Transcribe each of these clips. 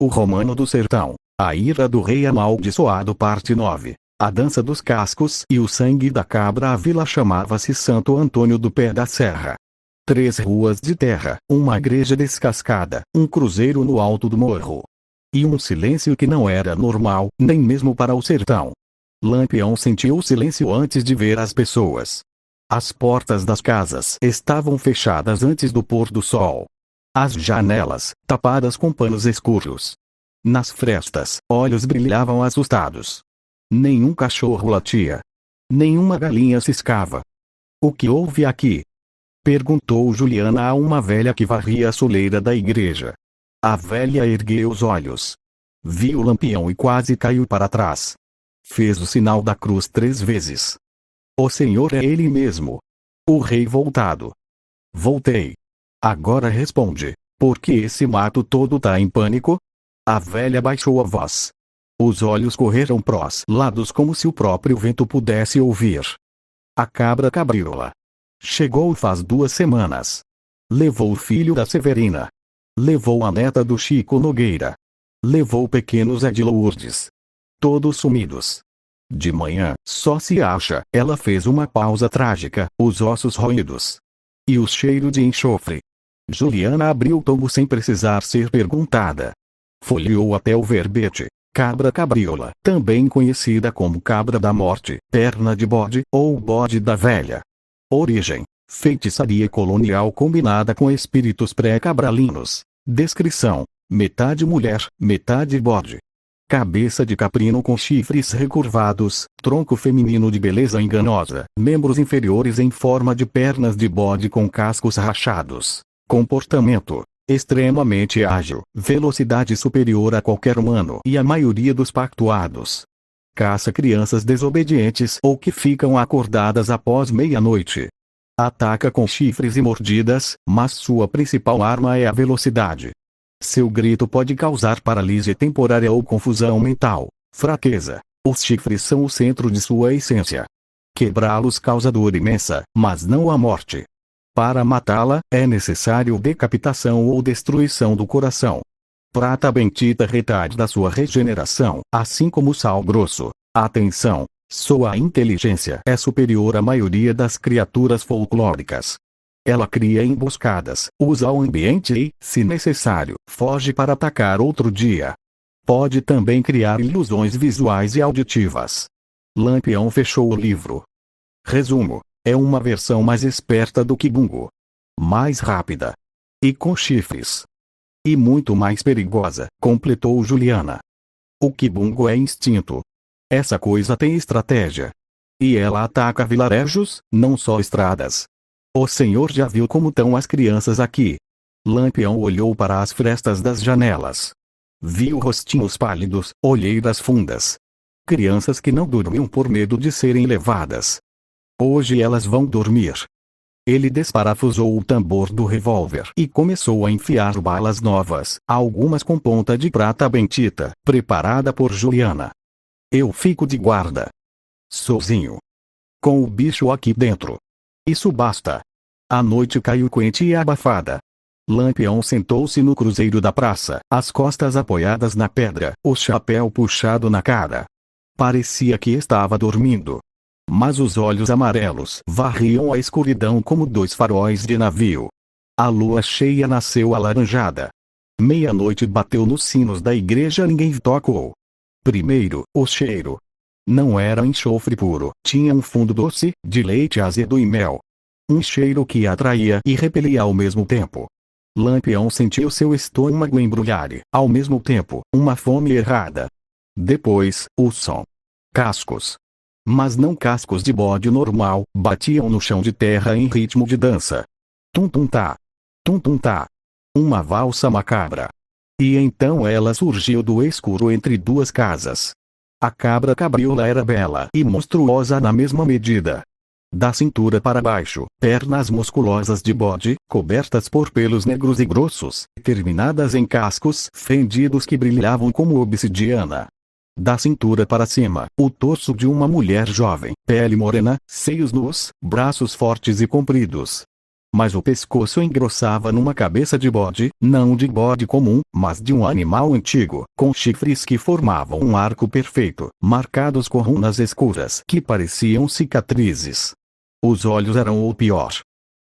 O Romano do Sertão, a ira do rei amaldiçoado parte 9. A dança dos cascos e o sangue da cabra. A vila chamava-se Santo Antônio do Pé da Serra. 3 ruas de terra, uma igreja descascada, um cruzeiro no alto do morro. E um silêncio que não era normal, nem mesmo para o sertão. Lampião sentiu o silêncio antes de ver as pessoas. As portas das casas estavam fechadas antes do pôr do sol. As janelas, tapadas com panos escuros. Nas frestas, olhos brilhavam assustados. Nenhum cachorro latia. Nenhuma galinha ciscava. O que houve aqui? Perguntou Juliana a uma velha que varria a soleira da igreja. A velha ergueu os olhos. Viu Lampião e quase caiu para trás. Fez o sinal da cruz 3 vezes. O Senhor é Ele mesmo. O Rei voltado. Voltei. Agora responde, por que esse mato todo tá em pânico? A velha baixou a voz. Os olhos correram pros lados como se o próprio vento pudesse ouvir. A cabra cabriola. Chegou faz 2 semanas. Levou o filho da Severina. Levou a neta do Chico Nogueira. Levou o pequeno Zé de Lourdes. Todos sumidos. De manhã, só se acha, ela fez uma pausa trágica, os ossos roídos. E o cheiro de enxofre. Juliana abriu o tombo sem precisar ser perguntada. Folheou até o verbete. Cabra cabriola, também conhecida como cabra da morte, perna de bode, ou bode da velha. Origem: feitiçaria colonial combinada com espíritos pré-cabralinos. Descrição: metade mulher, metade bode. Cabeça de caprino com chifres recurvados, tronco feminino de beleza enganosa, membros inferiores em forma de pernas de bode com cascos rachados. Comportamento: extremamente ágil, velocidade superior a qualquer humano e a maioria dos pactuados. Caça crianças desobedientes ou que ficam acordadas após meia-noite. Ataca com chifres e mordidas, mas sua principal arma é a velocidade. Seu grito pode causar paralisia temporária ou confusão mental, fraqueza. Os chifres são o centro de sua essência. Quebrá-los causa dor imensa, mas não a morte. Para matá-la, é necessário decapitação ou destruição do coração. Prata bendita retarda sua regeneração, assim como sal grosso. Atenção! Sua inteligência é superior à maioria das criaturas folclóricas. Ela cria emboscadas, usa o ambiente e, se necessário, foge para atacar outro dia. Pode também criar ilusões visuais e auditivas. Lampião fechou o livro. Resumo: é uma versão mais esperta do que Bungo. Mais rápida. E com chifres. E muito mais perigosa, completou Juliana. O Kibungo é instinto. Essa coisa tem estratégia. E ela ataca vilarejos, não só estradas. O senhor já viu como estão as crianças aqui? Lampião olhou para as frestas das janelas. Viu rostinhos pálidos, olheiras fundas. Crianças que não dormiam por medo de serem levadas. Hoje elas vão dormir. Ele desparafusou o tambor do revólver e começou a enfiar balas novas, algumas com ponta de prata bendita, preparada por Juliana. Eu fico de guarda. Sozinho. Com o bicho aqui dentro. Isso basta. A noite caiu quente e abafada. Lampião sentou-se no cruzeiro da praça, as costas apoiadas na pedra, o chapéu puxado na cara. Parecia que estava dormindo. Mas os olhos amarelos varriam a escuridão como 2 faróis de navio. A lua cheia nasceu alaranjada. Meia-noite bateu nos sinos da igreja. Ninguém tocou. Primeiro, o cheiro. Não era enxofre puro, tinha um fundo doce, de leite azedo e mel. Um cheiro que atraía e repelia ao mesmo tempo. Lampião sentiu seu estômago embrulhar e, ao mesmo tempo, uma fome errada. Depois, o som. Cascos. Mas não cascos de bode normal, batiam no chão de terra em ritmo de dança. Tum-tum-tá. Tum-tum-tá. Uma valsa macabra. E então ela surgiu do escuro entre 2 casas. A cabra cabriola era bela e monstruosa na mesma medida. Da cintura para baixo, pernas musculosas de bode, cobertas por pelos negros e grossos, terminadas em cascos fendidos que brilhavam como obsidiana. Da cintura para cima, o torso de uma mulher jovem, pele morena, seios nus, braços fortes e compridos. Mas o pescoço engrossava numa cabeça de bode, não de bode comum, mas de um animal antigo, com chifres que formavam um arco perfeito, marcados com runas escuras que pareciam cicatrizes. Os olhos eram o pior.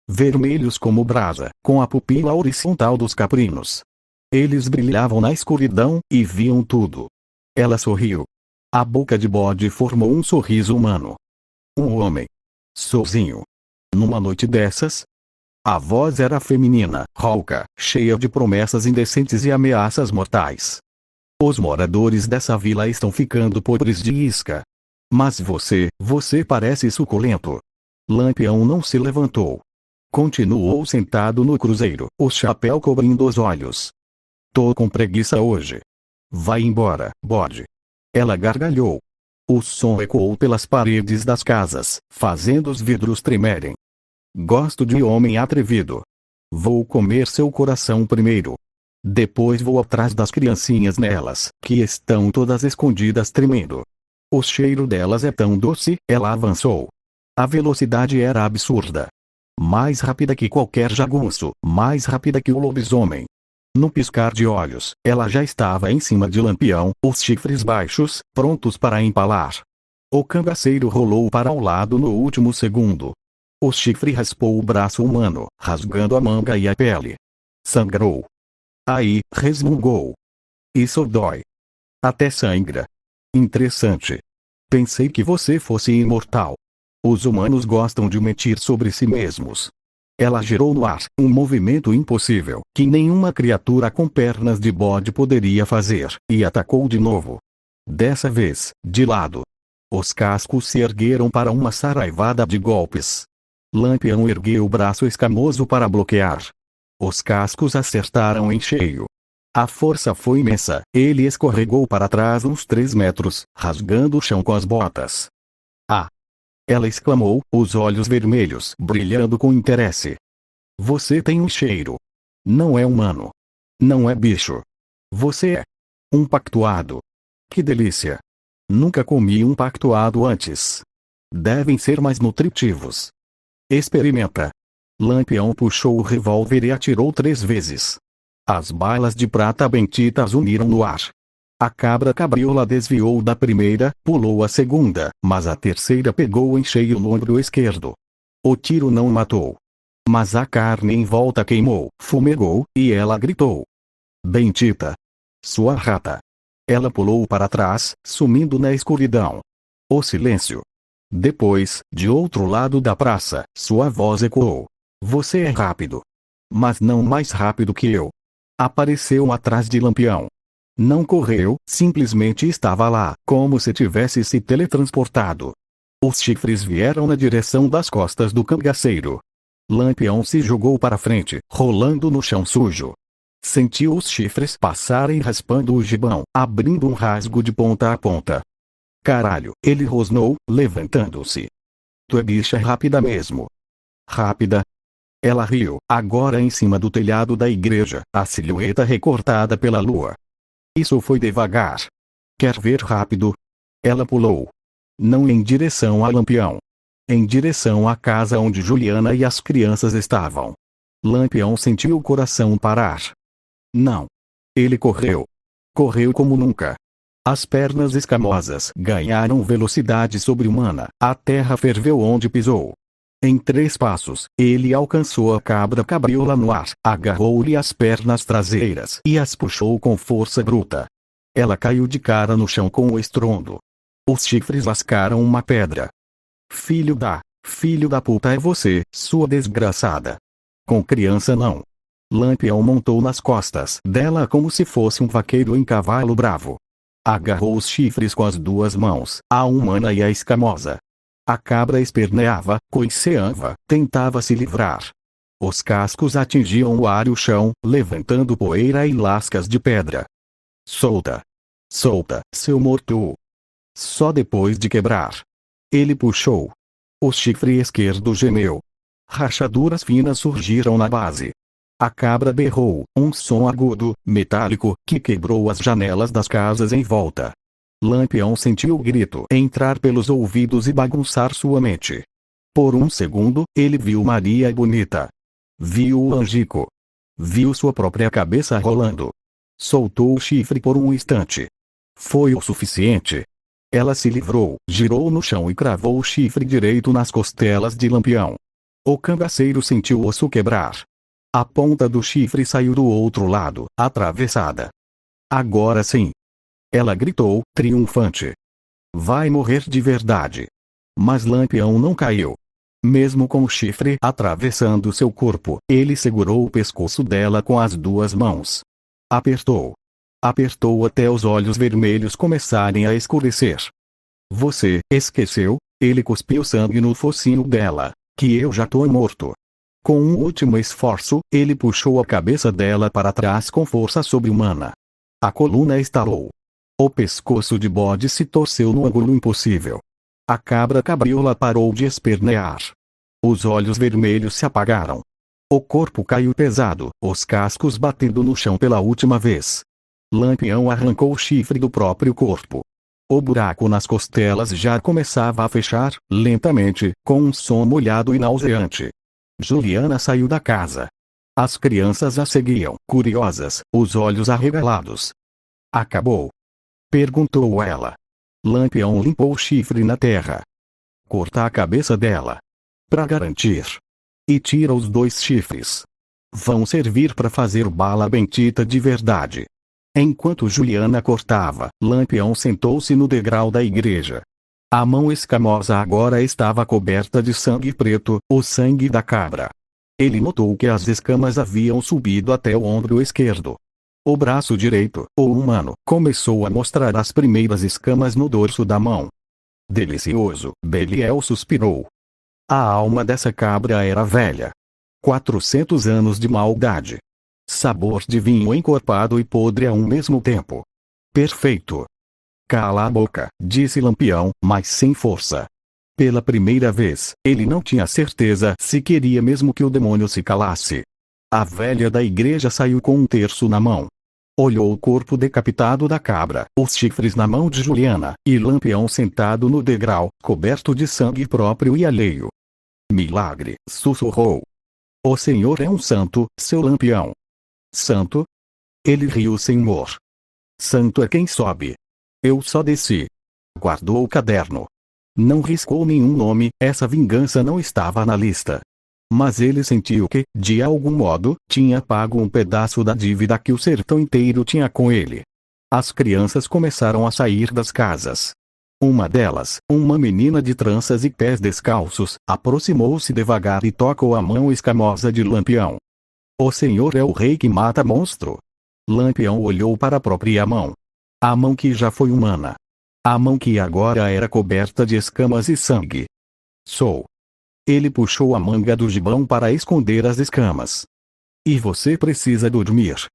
Vermelhos como brasa, com a pupila horizontal dos caprinos. Eles brilhavam na escuridão, e viam tudo. Ela sorriu. A boca de bode formou um sorriso humano. Um homem. Sozinho. Numa noite dessas? A voz era feminina, rouca, cheia de promessas indecentes e ameaças mortais. Os moradores dessa vila estão ficando podres de isca. Mas você parece suculento. Lampião não se levantou. Continuou sentado no cruzeiro, o chapéu cobrindo os olhos. Tô com preguiça hoje. Vai embora, bode. Ela gargalhou. O som ecoou pelas paredes das casas, fazendo os vidros tremerem. Gosto de homem atrevido. Vou comer seu coração primeiro. Depois vou atrás das criancinhas nelas, que estão todas escondidas tremendo. O cheiro delas é tão doce, ela avançou. A velocidade era absurda. Mais rápida que qualquer jagunço, mais rápida que o lobisomem. No piscar de olhos, ela já estava em cima de Lampião, os chifres baixos, prontos para empalar. O cangaceiro rolou para o lado no último segundo. O chifre raspou o braço humano, rasgando a manga e a pele. Sangrou. Aí, resmungou. Isso dói. Até sangra. Interessante. Pensei que você fosse imortal. Os humanos gostam de mentir sobre si mesmos. Ela girou no ar, um movimento impossível, que nenhuma criatura com pernas de bode poderia fazer, e atacou de novo. Dessa vez, de lado. Os cascos se ergueram para uma saraivada de golpes. Lampião ergueu o braço escamoso para bloquear. Os cascos acertaram em cheio. A força foi imensa, ele escorregou para trás uns 3 metros, rasgando o chão com as botas. Ah! Ela exclamou, os olhos vermelhos brilhando com interesse. Você tem um cheiro. Não é humano. Não é bicho. Você é um pactuado. Que delícia. Nunca comi um pactuado antes. Devem ser mais nutritivos. Experimenta. Lampião puxou o revólver e atirou 3 vezes. As balas de prata benditas uniram no ar. A cabra cabriola desviou da primeira, pulou a segunda, mas a terceira pegou em cheio no ombro esquerdo. O tiro não matou. Mas a carne em volta queimou, fumegou, e ela gritou. Bendita! Sua rata! Ela pulou para trás, sumindo na escuridão. O silêncio. Depois, de outro lado da praça, sua voz ecoou. Você é rápido. Mas não mais rápido que eu. Apareceu atrás de Lampião. Não correu, simplesmente estava lá, como se tivesse se teletransportado. Os chifres vieram na direção das costas do cangaceiro. Lampião se jogou para frente, rolando no chão sujo. Sentiu os chifres passarem raspando o gibão, abrindo um rasgo de ponta a ponta. Caralho, ele rosnou, levantando-se. Tu é bicha rápida mesmo. Rápida? Ela riu, agora em cima do telhado da igreja, a silhueta recortada pela lua. Isso foi devagar. Quer ver rápido? Ela pulou. Não em direção a Lampião. Em direção à casa onde Juliana e as crianças estavam. Lampião sentiu o coração parar. Não. Ele correu. Correu como nunca. As pernas escamosas ganharam velocidade sobre-humana, a terra ferveu onde pisou. Em 3 passos, ele alcançou a cabra cabriola no ar, agarrou-lhe as pernas traseiras e as puxou com força bruta. Ela caiu de cara no chão com o estrondo. Os chifres lascaram uma pedra. Filho da puta é você, sua desgraçada. Com criança não. Lampião montou nas costas dela como se fosse um vaqueiro em cavalo bravo. Agarrou os chifres com as 2 mãos, a humana e a escamosa. A cabra esperneava, coiceava, tentava se livrar. Os cascos atingiam o ar e o chão, levantando poeira e lascas de pedra. Solta! Solta, seu morto! Só depois de quebrar. Ele puxou. O chifre esquerdo gemeu. Rachaduras finas surgiram na base. A cabra berrou, um som agudo, metálico, que quebrou as janelas das casas em volta. Lampião sentiu o grito entrar pelos ouvidos e bagunçar sua mente. Por um segundo, ele viu Maria Bonita. Viu o angico. Viu sua própria cabeça rolando. Soltou o chifre por um instante. Foi o suficiente. Ela se livrou, girou no chão e cravou o chifre direito nas costelas de Lampião. O cangaceiro sentiu o osso quebrar. A ponta do chifre saiu do outro lado, atravessada. Agora sim. Ela gritou, triunfante. Vai morrer de verdade. Mas Lampião não caiu. Mesmo com o chifre atravessando seu corpo, ele segurou o pescoço dela com as duas mãos. Apertou. Apertou até os olhos vermelhos começarem a escurecer. Você esqueceu? Ele cuspiu sangue no focinho dela, que eu já tô morto. Com um último esforço, ele puxou a cabeça dela para trás com força sobre-humana. A coluna estalou. O pescoço de bode se torceu no ângulo impossível. A cabra cabriola parou de espernear. Os olhos vermelhos se apagaram. O corpo caiu pesado, os cascos batendo no chão pela última vez. Lampião arrancou o chifre do próprio corpo. O buraco nas costelas já começava a fechar, lentamente, com um som molhado e nauseante. Juliana saiu da casa. As crianças a seguiam, curiosas, os olhos arregalados. Acabou? Perguntou ela. Lampião limpou o chifre na terra. Corta a cabeça dela. Pra garantir. E tira os 2 chifres. Vão servir para fazer bala bendita de verdade. Enquanto Juliana cortava, Lampião sentou-se no degrau da igreja. A mão escamosa agora estava coberta de sangue preto, o sangue da cabra. Ele notou que as escamas haviam subido até o ombro esquerdo. O braço direito, o humano, começou a mostrar as primeiras escamas no dorso da mão. Delicioso, Belial suspirou. A alma dessa cabra era velha. 400 anos de maldade. Sabor de vinho encorpado e podre a um mesmo tempo. Perfeito. Cala a boca, disse Lampião, mas sem força. Pela primeira vez, ele não tinha certeza se queria mesmo que o demônio se calasse. A velha da igreja saiu com um terço na mão. Olhou o corpo decapitado da cabra, os chifres na mão de Juliana, e Lampião sentado no degrau, coberto de sangue próprio e alheio. Milagre, sussurrou. O senhor é um santo, seu Lampião. Santo? Ele riu sem humor. Santo é quem sobe. Eu só desci. Guardou o caderno. Não riscou nenhum nome, essa vingança não estava na lista. Mas ele sentiu que, de algum modo, tinha pago um pedaço da dívida que o sertão inteiro tinha com ele. As crianças começaram a sair das casas. Uma delas, uma menina de tranças e pés descalços, aproximou-se devagar e tocou a mão escamosa de Lampião. O senhor é o rei que mata monstro. Lampião olhou para a própria mão. A mão que já foi humana. A mão que agora era coberta de escamas e sangue. Sou. Ele puxou a manga do gibão para esconder as escamas. E você precisa dormir.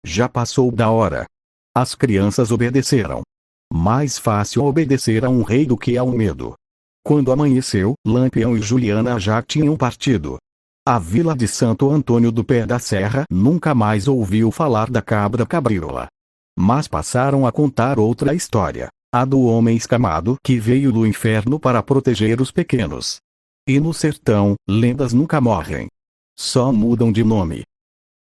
Já passou da hora. As crianças obedeceram. Mais fácil obedecer a um rei do que a um medo. Quando amanheceu, Lampião e Juliana já tinham partido. A vila de Santo Antônio do Pé da Serra nunca mais ouviu falar da cabra cabriola. Mas passaram a contar outra história, a do homem escamado que veio do inferno para proteger os pequenos. E no sertão, lendas nunca morrem. Só mudam de nome.